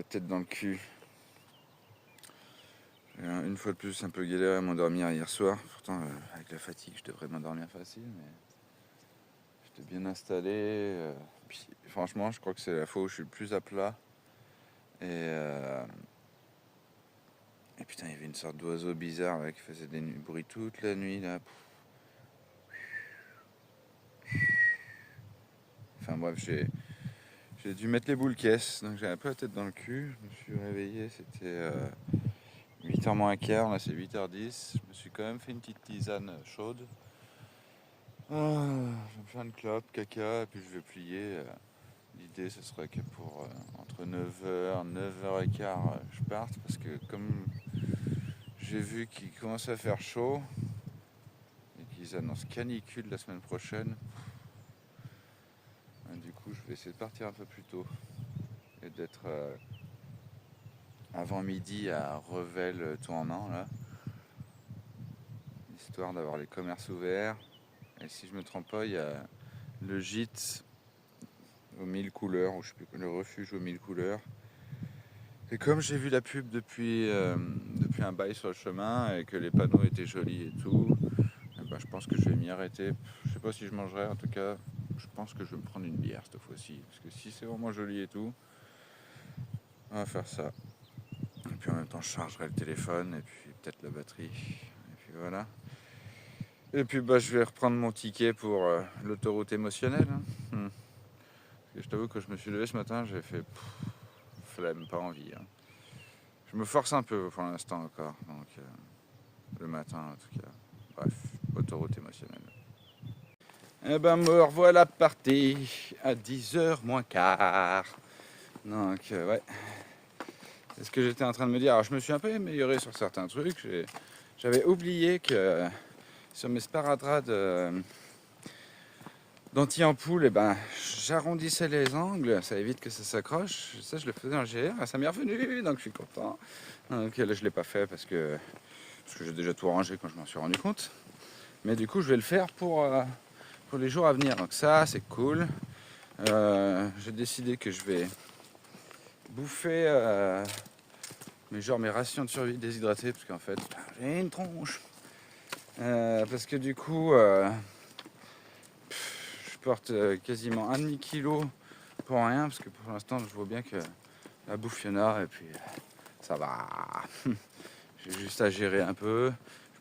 tête dans le cul. Une fois de plus, un peu galéré à m'endormir hier soir. Pourtant, avec la fatigue, je devrais m'endormir facile, mais j'étais bien installé. Puis, franchement, je crois que c'est la fois où je suis le plus à plat. Et putain, il y avait une sorte d'oiseau bizarre là, qui faisait des bruits toute la nuit là. Enfin bref, j'ai dû mettre les boules caisses, donc j'ai un peu la tête dans le cul. Je me suis réveillé, c'était 8h moins un quart, là c'est 8h10. Je me suis quand même fait une petite tisane chaude. Je vais me faire une clope, caca, et puis je vais plier. L'idée ce serait que pour entre 9h, 9h15 je parte, parce que comme j'ai vu qu'il commence à faire chaud et qu'ils annoncent canicule la semaine prochaine, du coup je vais essayer de partir un peu plus tôt et d'être avant midi à Revel tournant là, histoire d'avoir les commerces ouverts. Et si je me trompe pas, il y a le gîte aux 1000 couleurs, ou je sais plus, le refuge aux 1000 couleurs. Et comme j'ai vu la pub depuis un bail sur le chemin et que les panneaux étaient jolis et tout, je pense que je vais m'y arrêter. Je sais pas si je mangerai, en tout cas, je pense que je vais me prendre une bière cette fois-ci. Parce que si c'est vraiment joli et tout, on va faire ça. Et puis en même temps, je chargerai le téléphone et puis peut-être la batterie. Et puis voilà. Et puis je vais reprendre mon ticket pour l'autoroute émotionnelle. Parce que je t'avoue que je me suis levé ce matin, j'ai fait flemme, pas envie. Je me force un peu pour l'instant encore. Donc le matin en tout cas. Bref, autoroute émotionnelle. Eh ben me revoilà parti à 10h moins quart. Donc ouais. C'est ce que j'étais en train de me dire. Alors je me suis un peu amélioré sur certains trucs. J'avais oublié que sur mes sparadraps d'anti-ampoule, j'arrondissais les angles, ça évite que ça s'accroche. Ça, je le faisais en GR, ça m'est revenu, donc je suis content. Donc là, je ne l'ai pas fait parce que j'ai déjà tout rangé quand je m'en suis rendu compte. Mais du coup, je vais le faire pour les jours à venir. Donc ça, c'est cool. J'ai décidé que je vais bouffer mes rations de survie déshydratées, parce qu'en fait, j'ai une tronche. Parce que du coup, je porte quasiment 1,5 kg pour rien, parce que pour l'instant, je vois bien que la bouffe, il y en a, et puis ça va. J'ai juste à gérer un peu.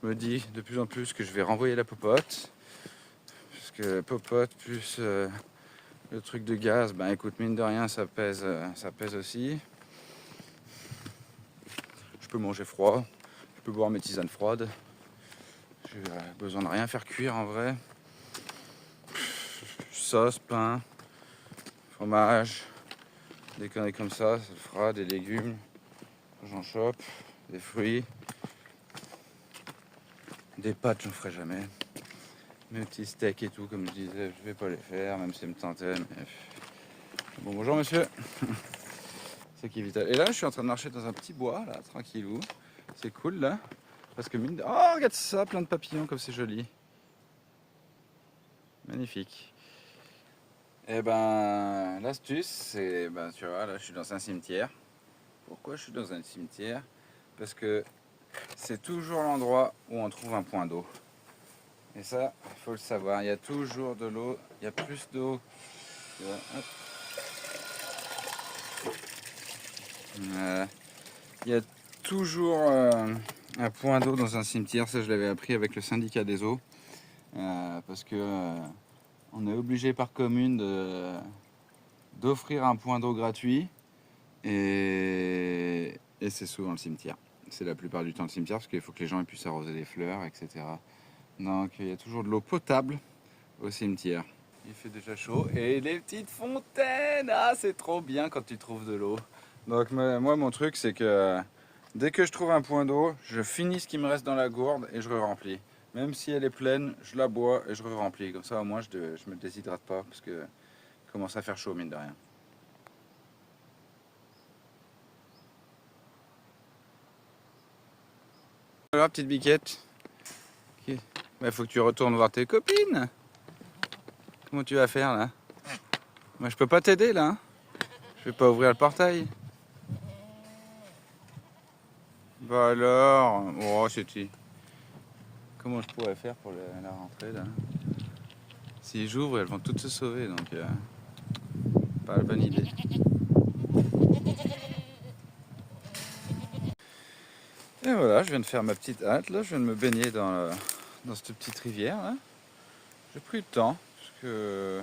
Je me dis de plus en plus que je vais renvoyer la popote, parce que popote plus le truc de gaz, écoute, mine de rien, ça pèse aussi. Je peux manger froid, je peux boire mes tisanes froides. J'ai besoin de rien faire cuire en vrai. Sauce, pain, fromage, des conneries comme ça le fera, des légumes, j'en chope, des fruits, des pâtes, j'en ferai jamais. Mes petits steaks et tout, comme je disais, je vais pas les faire, même si ça me tentait. Mais... Bon, bonjour monsieur. C'est qui est vital. Et là, je suis en train de marcher dans un petit bois, là, tranquillou. C'est cool, là. Parce que mine de... Oh, regarde ça, plein de papillons, comme c'est joli. Magnifique. Et l'astuce, c'est, tu vois, là, je suis dans un cimetière. Pourquoi je suis dans un cimetière? Parce que c'est toujours l'endroit où on trouve un point d'eau. Et ça, il faut le savoir, il y a toujours de l'eau, il y a plus d'eau. Il y a toujours un point d'eau dans un cimetière, ça je l'avais appris avec le syndicat des eaux. Parce que on est obligé par commune d'offrir un point d'eau gratuit. Et c'est souvent le cimetière. C'est la plupart du temps le cimetière, parce qu'il faut que les gens puissent arroser les fleurs, etc. Donc il y a toujours de l'eau potable au cimetière. Il fait déjà chaud. Et les petites fontaines, ah c'est trop bien quand tu trouves de l'eau. Donc moi mon truc c'est que dès que je trouve un point d'eau, je finis ce qui me reste dans la gourde et je re-remplis. Même si elle est pleine, je la bois et je re-remplis. Comme ça au moins je me déshydrate pas, parce que il commence à faire chaud mine de rien. Alors petite biquette. Faut que tu retournes voir tes copines. Comment tu vas faire là? Moi je peux pas t'aider là. Je vais pas ouvrir le portail. Bah alors, oh c'était... Comment je pourrais faire pour la rentrée là? Si j'ouvre, elles vont toutes se sauver, donc pas la bonne idée. Et voilà, je viens de faire ma petite halte là, je viens de me baigner dans cette petite rivière là. J'ai pris le temps, parce que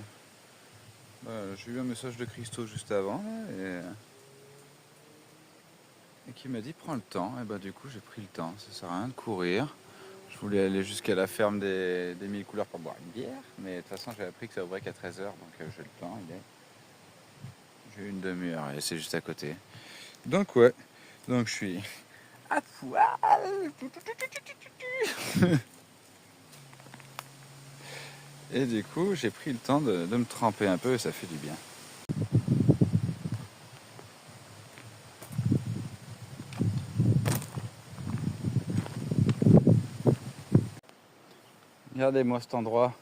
j'ai eu un message de Christo juste avant là, et qui m'a dit prends le temps, et bah du coup j'ai pris le temps, ça sert à rien de courir. Je voulais aller jusqu'à la ferme des 1000 couleurs pour boire une bière, mais de toute façon j'ai appris que ça ouvrait qu'à 13h, donc j'ai le temps, j'ai une demi-heure et c'est juste à côté. Donc ouais, donc je suis à poil. Et du coup j'ai pris le temps de me tremper un peu et ça fait du bien. Regardez-moi cet endroit.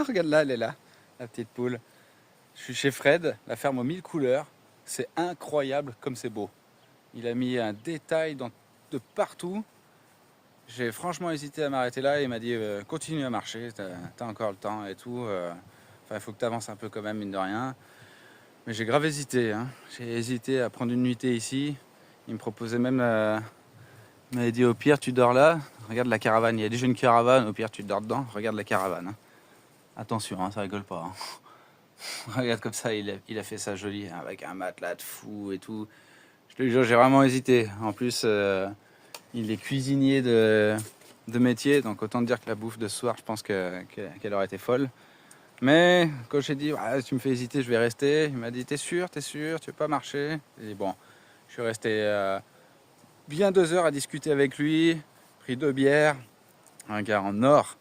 Regarde là, elle est là, la petite poule. Je suis chez Fred, la ferme aux 1000 couleurs. C'est incroyable comme c'est beau. Il a mis un détail de partout. J'ai franchement hésité à m'arrêter là. Il m'a dit continue à marcher, t'as encore le temps et tout. Enfin, il faut que tu avances un peu quand même, mine de rien. Mais j'ai grave hésité. Hein. J'ai hésité à prendre une nuitée ici. Il me proposait même... il m'avait dit au pire tu dors là, regarde la caravane, il y a déjà une caravane, au pire tu dors dedans, regarde la caravane. Hein. Attention, hein, ça rigole pas. Hein. Regarde comme ça, il a fait ça joli, hein, avec un matelas de fou et tout. Je te jure, j'ai vraiment hésité. En plus, il est cuisinier de métier, donc autant dire que la bouffe de ce soir, je pense qu'elle aurait été folle. Mais quand j'ai dit, ah, tu me fais hésiter, je vais rester, il m'a dit, t'es sûr, tu veux pas marcher? J'ai dit, bon, je suis resté bien 2 heures à discuter avec lui, pris 2 bières, un gars en or.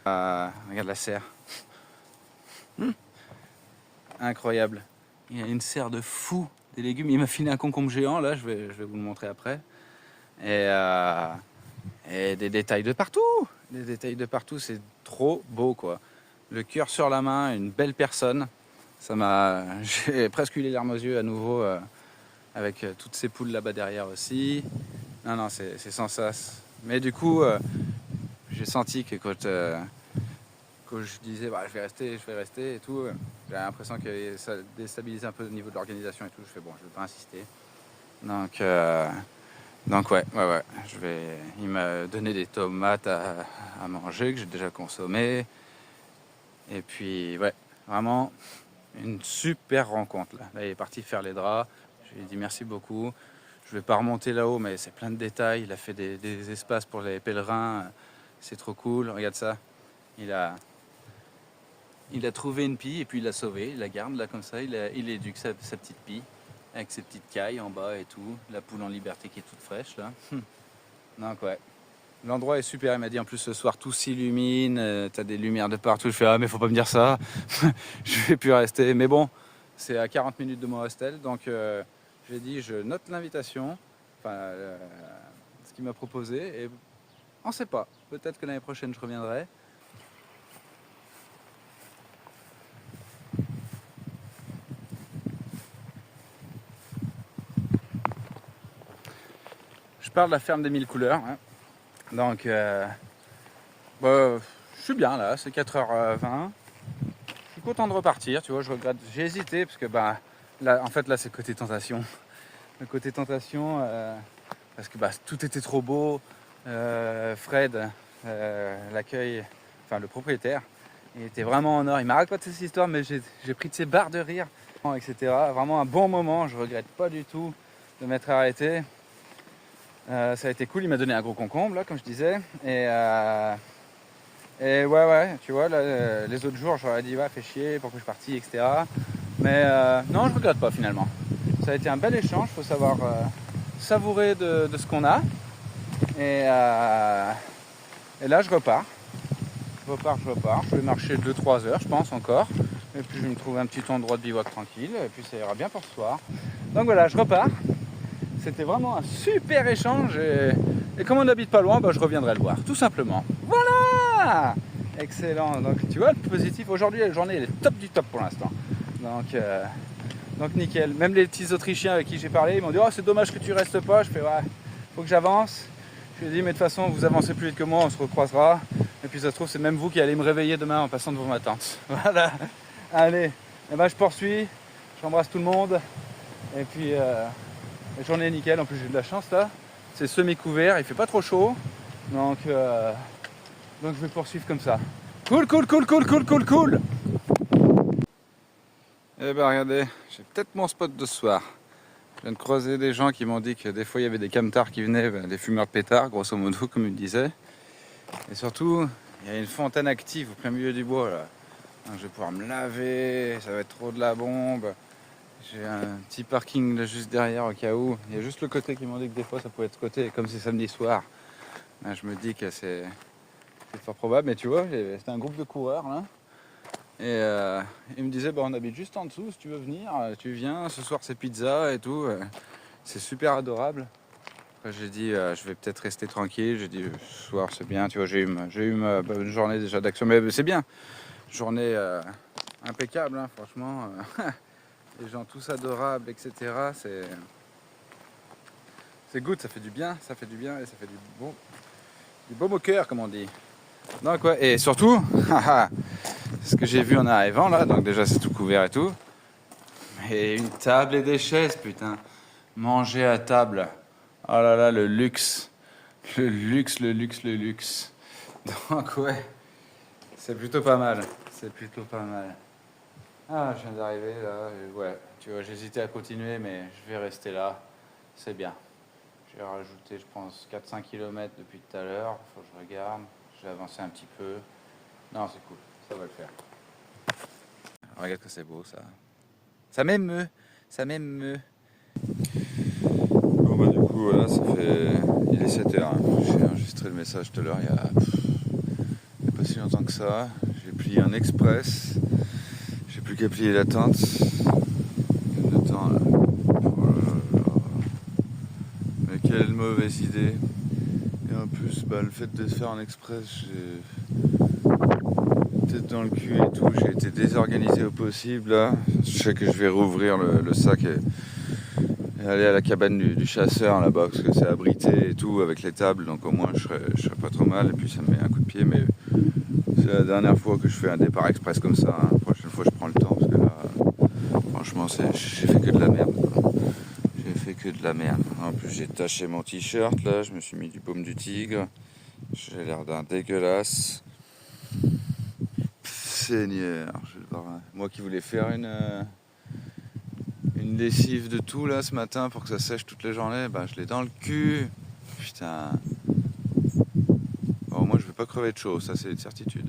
Regarde la serre. Incroyable. Il y a une serre de fou, des légumes. Il m'a filé un concombre géant, là, je vais vous le montrer après. Et des détails de partout. Des détails de partout, c'est trop beau, quoi. Le cœur sur la main, une belle personne. J'ai presque eu les larmes aux yeux à nouveau, avec toutes ces poules là-bas derrière aussi. Non, c'est sans sas. Mais du coup, j'ai senti que quand je disais je vais rester et tout, j'ai l'impression que ça déstabilisait un peu au niveau de l'organisation et tout. Je fais bon, je vais pas insister. Donc ouais. Il m'a donné des tomates à manger que j'ai déjà consommé. Et puis ouais, vraiment une super rencontre là. Là il est parti faire les draps. Je lui ai dit merci beaucoup. Je vais pas remonter là-haut, mais c'est plein de détails. Il a fait des espaces pour les pèlerins. C'est trop cool. Regarde ça. Il a trouvé une pie et puis il l'a sauvée. Il la garde là comme ça. Il éduque sa petite pie avec ses petites cailles en bas et tout. La poule en liberté qui est toute fraîche là. Donc ouais. L'endroit est super. Il m'a dit en plus ce soir tout s'illumine. T'as des lumières de partout. Je fais ah mais faut pas me dire ça. Je vais plus rester. Mais bon, c'est à 40 minutes de mon hostel. Donc j'ai dit je note l'invitation. Enfin ce qu'il m'a proposé. Et on sait pas. Peut-être que l'année prochaine je reviendrai. Je pars de la ferme des 1000 couleurs. Hein. Donc, je suis bien là, c'est 4h20. Je suis content de repartir, tu vois, je regrette. J'ai hésité parce que là, en fait, là, c'est le côté tentation. Le côté tentation, parce que tout était trop beau. Fred, l'accueil, enfin le propriétaire, il était vraiment en or. Il m'a raconté cette histoire, mais j'ai pris de ses barres de rire, etc. Vraiment un bon moment, je regrette pas du tout de m'être arrêté. Ça a été cool, il m'a donné un gros concombre là, comme je disais. Et ouais, tu vois, là, les autres jours, j'aurais dit fais chier, pourquoi je suis parti, etc. Mais non, je regrette pas finalement. Ça a été un bel échange, il faut savoir savourer de ce qu'on a. Et là, je repars. Je vais marcher 2-3 heures, je pense encore. Et puis je vais me trouver un petit endroit de bivouac tranquille. Et puis ça ira bien pour ce soir. Donc voilà, je repars. C'était vraiment un super échange et comme on n'habite pas loin, je reviendrai le voir, tout simplement. Voilà. Excellent. Donc tu vois, le positif, aujourd'hui la journée elle est top du top pour l'instant. Donc nickel. Même les petits Autrichiens avec qui j'ai parlé, ils m'ont dit oh c'est dommage que tu restes pas. Je fais ouais, faut que j'avance. Je lui ai dit, mais de toute façon, vous avancez plus vite que moi, on se recroisera. Et puis ça se trouve, c'est même vous qui allez me réveiller demain en passant devant ma tente. Voilà. Allez, eh ben, je poursuis. J'embrasse tout le monde. Et puis, la journée est nickel. En plus, j'ai eu de la chance là. C'est semi-couvert, il fait pas trop chaud. Donc je vais poursuivre comme ça. Cool. Eh ben regardez, j'ai peut-être mon spot de ce soir. Je viens de croiser des gens qui m'ont dit que des fois il y avait des camtars qui venaient, des fumeurs de pétards, grosso modo, comme ils me disaient. Et surtout, il y a une fontaine active au plein milieu du bois là. Donc, je vais pouvoir me laver, ça va être trop de la bombe. J'ai un petit parking là juste derrière au cas où. Il y a juste le côté qui m'ont dit que des fois ça pouvait être côté, et comme c'est samedi soir, là, je me dis que c'est fort probable. Mais tu vois, c'était un groupe de coureurs là. Et il me disait, bah, on habite juste en dessous, si tu veux venir, tu viens, ce soir c'est pizza et tout. C'est super adorable. Après, j'ai dit, je vais peut-être rester tranquille. J'ai dit, ce soir c'est bien, tu vois, j'ai eu ma bonne journée déjà d'action. Mais c'est bien, journée impeccable, hein, franchement. Les gens tous adorables, etc. C'est good, ça fait du bien et ça fait du baume au cœur, comme on dit. Donc ouais, et surtout, ce que j'ai vu en arrivant là, donc déjà c'est tout couvert et tout. Et une table et des chaises, putain. Manger à table. Oh là là, le luxe. Le luxe. Donc ouais, c'est plutôt pas mal. Ah, je viens d'arriver là, et ouais, tu vois, j'hésitais à continuer, mais je vais rester là. C'est bien. J'ai rajouté, je pense, 4-5 km depuis tout à l'heure. Faut que je regarde. J'ai avancé un petit peu. Non, c'est cool. Ça va le faire. Regarde que c'est beau, ça. Ça m'émeut. Bon, bah, du coup, voilà, ça fait. Il est 7h. Hein. J'ai enregistré le message tout à l'heure, il y a pas si longtemps que ça. J'ai plié un express. J'ai plus qu'à plier la tente. Combien de temps là? Oh là là. Mais quelle mauvaise idée. Et en plus, bah, le fait de se faire en express, j'ai tête dans le cul et tout, j'ai été désorganisé au possible là. Je sais que je vais rouvrir le sac et aller à la cabane du chasseur là-bas parce que c'est abrité et tout avec les tables, donc au moins je serais pas trop mal et puis ça me met un coup de pied. Mais c'est la dernière fois que je fais un départ express comme ça, hein. La prochaine fois je prends le temps parce que là franchement j'ai fait que de la merde quoi. En plus j'ai taché mon t-shirt là, je me suis mis du baume du tigre, j'ai l'air d'un dégueulasse. Seigneur, je vais devoir, moi qui voulais faire une lessive de tout là ce matin pour que ça sèche toute la journée, bah je l'ai dans le cul. Putain. Bon, moi je vais pas crever de chaud, ça c'est une certitude.